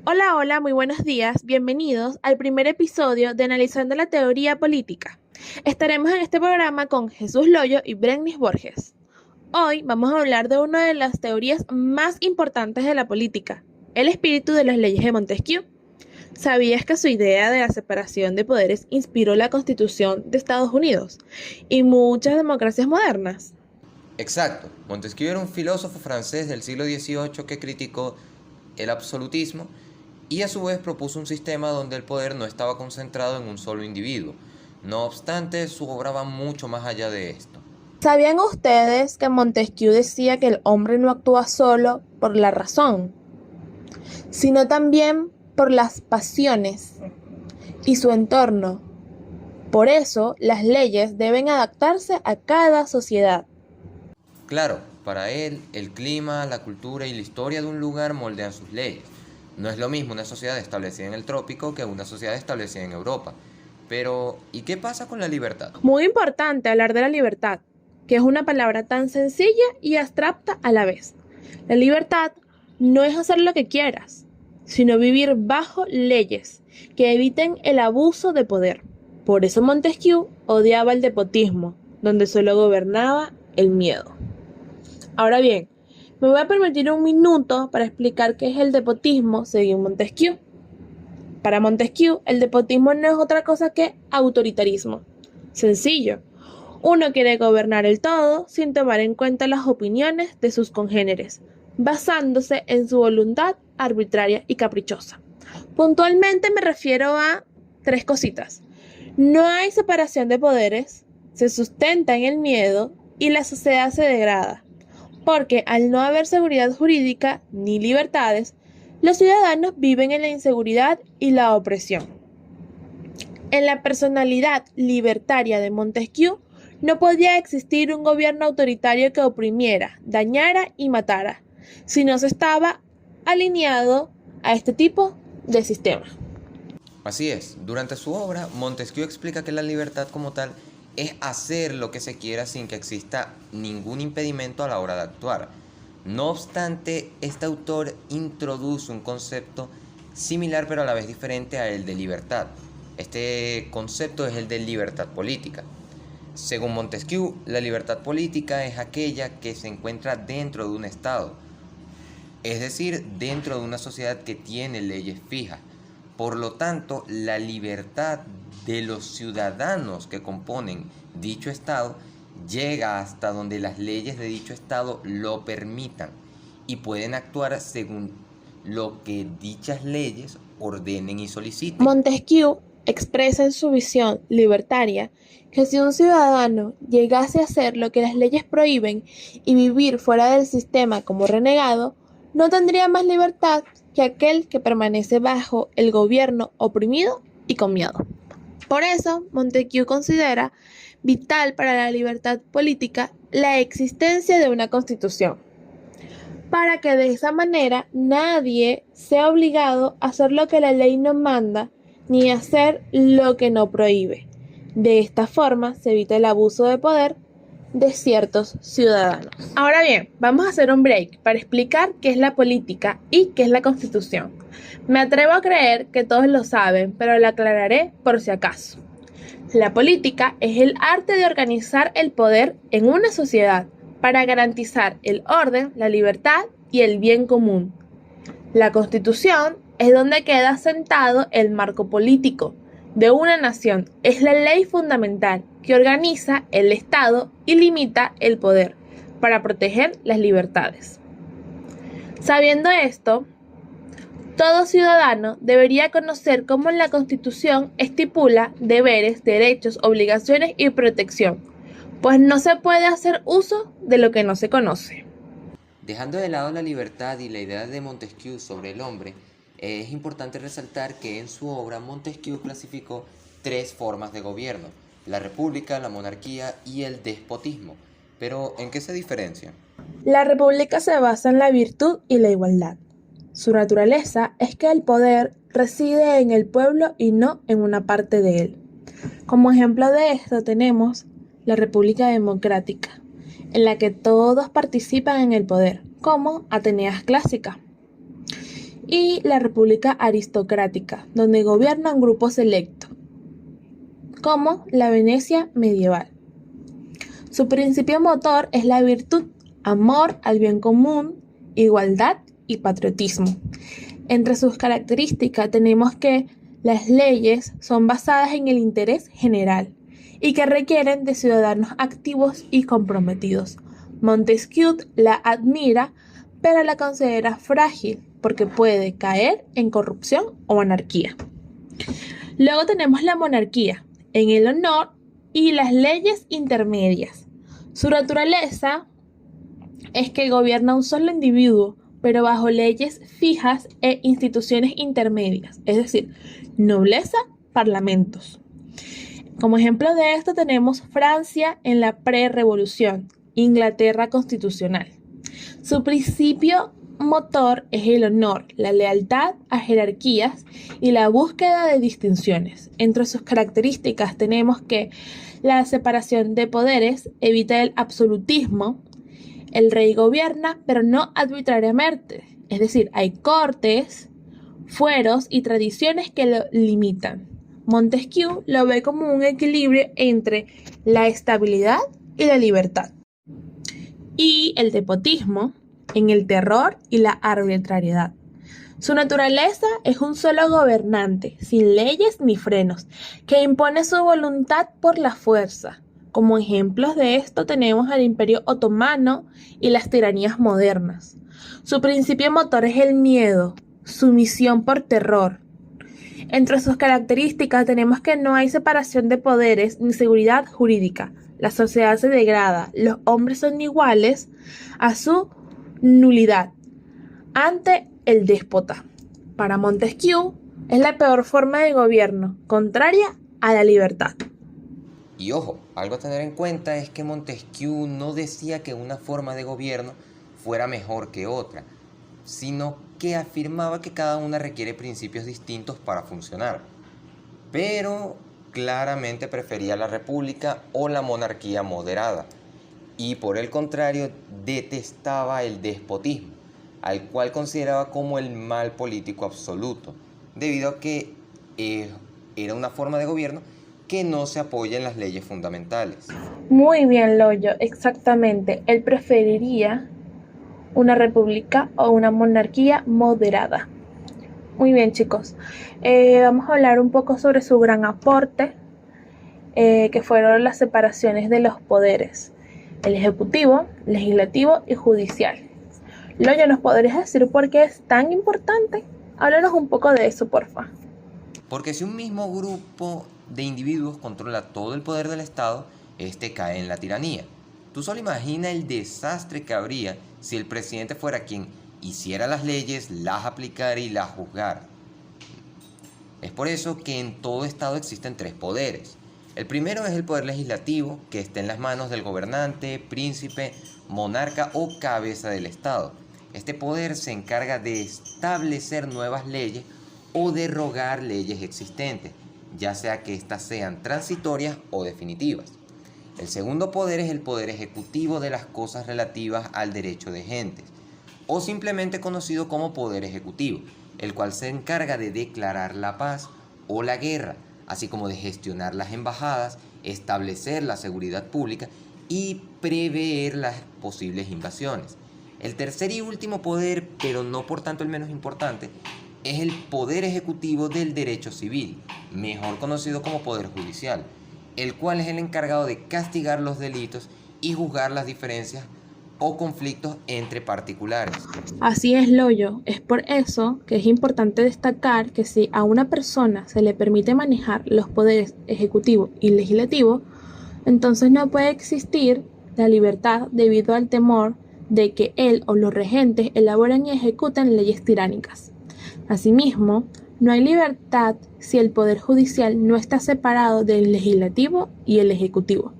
Hola, hola, muy buenos días. Bienvenidos al primer episodio de Analizando la Teoría Política. Estaremos en este programa con Jesús Loyo y Brenis Borges. Hoy vamos a hablar de una de las teorías más importantes de la política, el espíritu de las leyes de Montesquieu. ¿Sabías que su idea de la separación de poderes inspiró la Constitución de Estados Unidos y muchas democracias modernas? Exacto. Montesquieu era un filósofo francés del siglo XVIII que criticó el absolutismo y a su vez propuso un sistema donde el poder no estaba concentrado en un solo individuo. No obstante, su obra va mucho más allá de esto. ¿Sabían ustedes que Montesquieu decía que el hombre no actúa solo por la razón, sino también por las pasiones y su entorno? Por eso, las leyes deben adaptarse a cada sociedad. Claro, para él, el clima, la cultura y la historia de un lugar moldean sus leyes. No es lo mismo una sociedad establecida en el trópico que una sociedad establecida en Europa. Pero, ¿y qué pasa con la libertad? Muy importante hablar de la libertad, que es una palabra tan sencilla y abstracta a la vez. La libertad no es hacer lo que quieras, sino vivir bajo leyes que eviten el abuso de poder. Por eso Montesquieu odiaba el despotismo, donde solo gobernaba el miedo. Ahora bien, me voy a permitir un minuto para explicar qué es el despotismo según Montesquieu. Para Montesquieu, el despotismo no es otra cosa que autoritarismo. Sencillo. Uno quiere gobernar el todo sin tomar en cuenta las opiniones de sus congéneres, basándose en su voluntad arbitraria y caprichosa. Puntualmente me refiero a tres cositas. No hay separación de poderes, se sustenta en el miedo y la sociedad se degrada, porque al no haber seguridad jurídica ni libertades, los ciudadanos viven en la inseguridad y la opresión. En la personalidad libertaria de Montesquieu no podía existir un gobierno autoritario que oprimiera, dañara y matara, si no se estaba alineado a este tipo de sistema. Así es, durante su obra, Montesquieu explica que la libertad como tal es hacer lo que se quiera sin que exista ningún impedimento a la hora de actuar. No obstante, este autor introduce un concepto similar pero a la vez diferente a el de libertad. Este concepto es el de libertad política. Según Montesquieu, la libertad política es aquella que se encuentra dentro de un Estado, es decir, dentro de una sociedad que tiene leyes fijas. Por lo tanto, la libertad de los ciudadanos que componen dicho Estado llega hasta donde las leyes de dicho Estado lo permitan y pueden actuar según lo que dichas leyes ordenen y soliciten. Montesquieu expresa en su visión libertaria que si un ciudadano llegase a hacer lo que las leyes prohíben y vivir fuera del sistema como renegado, no tendría más libertad que aquel que permanece bajo el gobierno oprimido y con miedo. Por eso, Montesquieu considera vital para la libertad política la existencia de una constitución, para que de esa manera nadie sea obligado a hacer lo que la ley no manda ni a hacer lo que no prohíbe. De esta forma se evita el abuso de poder de ciertos ciudadanos. Ahora bien, vamos a hacer un break para explicar qué es la política y qué es la constitución. Me atrevo a creer que todos lo saben, pero lo aclararé por si acaso. La política es el arte de organizar el poder en una sociedad para garantizar el orden, la libertad y el bien común. La Constitución es donde queda sentado el marco político de una nación. Es la ley fundamental que organiza el Estado y limita el poder para proteger las libertades. Sabiendo esto, todo ciudadano debería conocer cómo la Constitución estipula deberes, derechos, obligaciones y protección, pues no se puede hacer uso de lo que no se conoce. Dejando de lado la libertad y la idea de Montesquieu sobre el hombre, es importante resaltar que en su obra Montesquieu clasificó tres formas de gobierno: la república, la monarquía y el despotismo. Pero, ¿en qué se diferencian? La república se basa en la virtud y la igualdad. Su naturaleza es que el poder reside en el pueblo y no en una parte de él. Como ejemplo de esto tenemos la República Democrática, en la que todos participan en el poder, como Atenas clásica. y la república aristocrática, donde gobierna un grupo selecto, como la Venecia medieval. Su principio motor es la virtud, amor al bien común, igualdad y patriotismo. Entre sus características tenemos que las leyes son basadas en el interés general y que requieren de ciudadanos activos y comprometidos. Montesquieu la admira, pero la considera frágil porque puede caer en corrupción o anarquía. Luego tenemos la monarquía, en el honor y las leyes intermedias. Su naturaleza es que gobierna un solo individuo, pero bajo leyes fijas e instituciones intermedias, es decir, nobleza, parlamentos. Como ejemplo de esto tenemos Francia en la pre-revolución, Inglaterra constitucional. Su principio motor es el honor, la lealtad a jerarquías y la búsqueda de distinciones. Entre sus características tenemos que la separación de poderes evita el absolutismo. El rey gobierna, pero no arbitrariamente, es decir, hay cortes, fueros y tradiciones que lo limitan. Montesquieu lo ve como un equilibrio entre la estabilidad y la libertad. Y el despotismo en el terror y la arbitrariedad. Su naturaleza es un solo gobernante, sin leyes ni frenos, que impone su voluntad por la fuerza. Como ejemplos de esto tenemos al Imperio Otomano y las tiranías modernas. Su principio motor es el miedo, sumisión por terror. Entre sus características tenemos que no hay separación de poderes ni seguridad jurídica. La sociedad se degrada, los hombres son iguales a su nulidad ante el déspota. Para Montesquieu es la peor forma de gobierno, contraria a la libertad. Y ojo, algo a tener en cuenta es que Montesquieu no decía que una forma de gobierno fuera mejor que otra, sino que afirmaba que cada una requiere principios distintos para funcionar. Pero claramente prefería la república o la monarquía moderada, y por el contrario detestaba el despotismo, al cual consideraba como el mal político absoluto, debido a que era una forma de gobierno que no se apoya en las leyes fundamentales. Muy bien, Loyo, exactamente. Él preferiría una república o una monarquía moderada. Muy bien, chicos. Vamos a hablar un poco sobre su gran aporte, que fueron las separaciones de los poderes: el ejecutivo, legislativo y judicial. Loyo, ¿nos podrías decir por qué es tan importante? Háblanos un poco de eso, porfa. Porque si un mismo grupo de individuos controla todo el poder del Estado, este cae en la tiranía. Tú solo imagina el desastre que habría si el presidente fuera quien hiciera las leyes, las aplicara y las juzgara. Es por eso que en todo Estado existen tres poderes. El primero es el poder legislativo, que está en las manos del gobernante, príncipe, monarca o cabeza del Estado. Este poder se encarga de establecer nuevas leyes o derogar leyes existentes, ya sea que éstas sean transitorias o definitivas. El segundo poder es el poder ejecutivo de las cosas relativas al derecho de gentes, o simplemente conocido como poder ejecutivo, el cual se encarga de declarar la paz o la guerra, así como de gestionar las embajadas, establecer la seguridad pública y prever las posibles invasiones. El tercer y último poder, pero no por tanto el menos importante, es el poder ejecutivo del derecho civil, mejor conocido como poder judicial, el cual es el encargado de castigar los delitos y juzgar las diferencias o conflictos entre particulares. Así es, Loyo. Es por eso que es importante destacar que si a una persona se le permite manejar los poderes ejecutivo y legislativo, entonces no puede existir la libertad debido al temor de que él o los regentes elaboren y ejecuten leyes tiránicas. Asimismo, no hay libertad si el poder judicial no está separado del legislativo y el ejecutivo.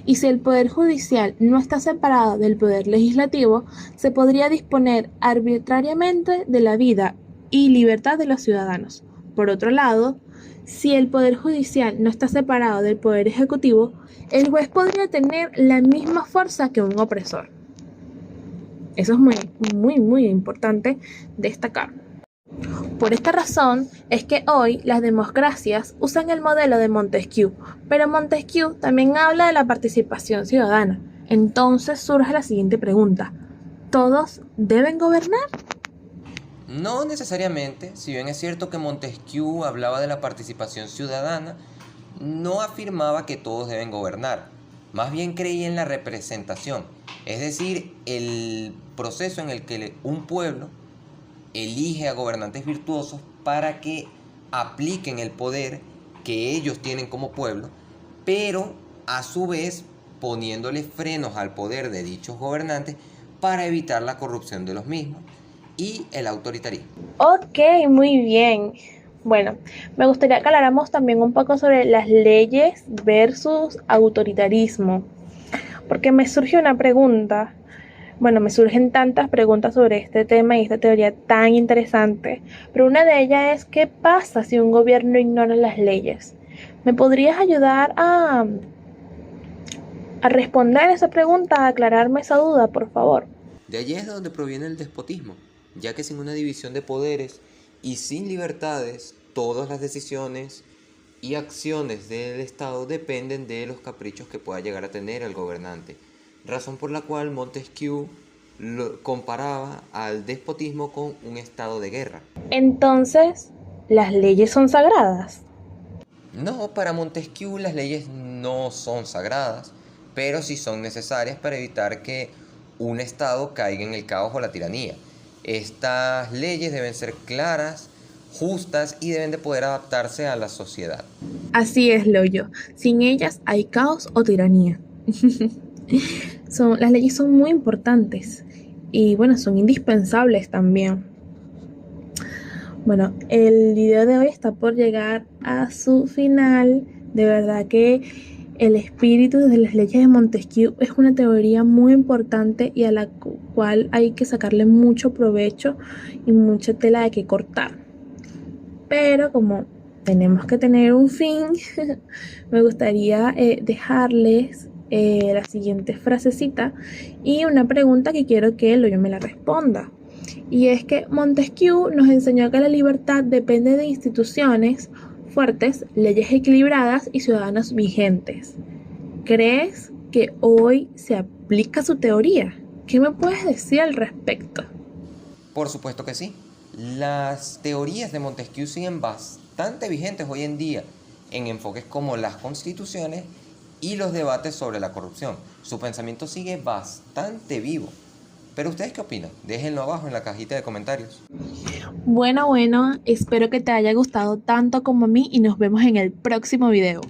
Y si el poder judicial no está separado del poder legislativo, se podría disponer arbitrariamente de la vida y libertad de los ciudadanos. Por otro lado, si el poder judicial no está separado del poder ejecutivo, el juez podría tener la misma fuerza que un opresor. Eso es muy importante destacar. Por esta razón es que hoy las democracias usan el modelo de Montesquieu, pero Montesquieu también habla de la participación ciudadana. Entonces surge la siguiente pregunta: ¿todos deben gobernar? No necesariamente, si bien es cierto que Montesquieu hablaba de la participación ciudadana, no afirmaba que todos deben gobernar, más bien creía en la representación, es decir, el proceso en el que un pueblo elige a gobernantes virtuosos para que apliquen el poder que ellos tienen como pueblo, pero a su vez poniéndole frenos al poder de dichos gobernantes para evitar la corrupción de los mismos y el autoritarismo. Ok, muy bien. Bueno, me gustaría que habláramos también un poco sobre las leyes versus autoritarismo, porque me surge una pregunta. Bueno, me surgen tantas preguntas sobre este tema y esta teoría tan interesante, pero una de ellas es: ¿qué pasa si un gobierno ignora las leyes? ¿Me podrías ayudar a responder esa pregunta, a aclararme esa duda, por favor? De allí es de donde proviene el despotismo, ya que sin una división de poderes y sin libertades, todas las decisiones y acciones del Estado dependen de los caprichos que pueda llegar a tener el gobernante, razón por la cual Montesquieu lo comparaba al despotismo con un estado de guerra. Entonces, ¿las leyes son sagradas? No, para Montesquieu las leyes no son sagradas, pero sí son necesarias para evitar que un estado caiga en el caos o la tiranía. Estas leyes deben ser claras, justas y deben de poder adaptarse a la sociedad. Así es, Loyo. Sin ellas hay caos o tiranía. Las leyes son muy importantes y bueno, son indispensables también. Bueno, el video de hoy está por llegar a su final. De verdad que el espíritu de las leyes de Montesquieu es una teoría muy importante y a la cual hay que sacarle mucho provecho y mucha tela de que cortar. Pero como tenemos que tener un fin, me gustaría dejarles la siguiente frasecita y una pregunta que quiero que yo me la responda. Y es que Montesquieu nos enseñó que la libertad depende de instituciones fuertes, leyes equilibradas y ciudadanos vigentes. ¿Crees que hoy se aplica su teoría? ¿Qué me puedes decir al respecto? Por supuesto que sí. Las teorías de Montesquieu siguen bastante vigentes hoy en día en enfoques como las constituciones y los debates sobre la corrupción. Su pensamiento sigue bastante vivo. ¿Pero ustedes qué opinan? Déjenlo abajo en la cajita de comentarios. Bueno, espero que te haya gustado tanto como a mí y nos vemos en el próximo video.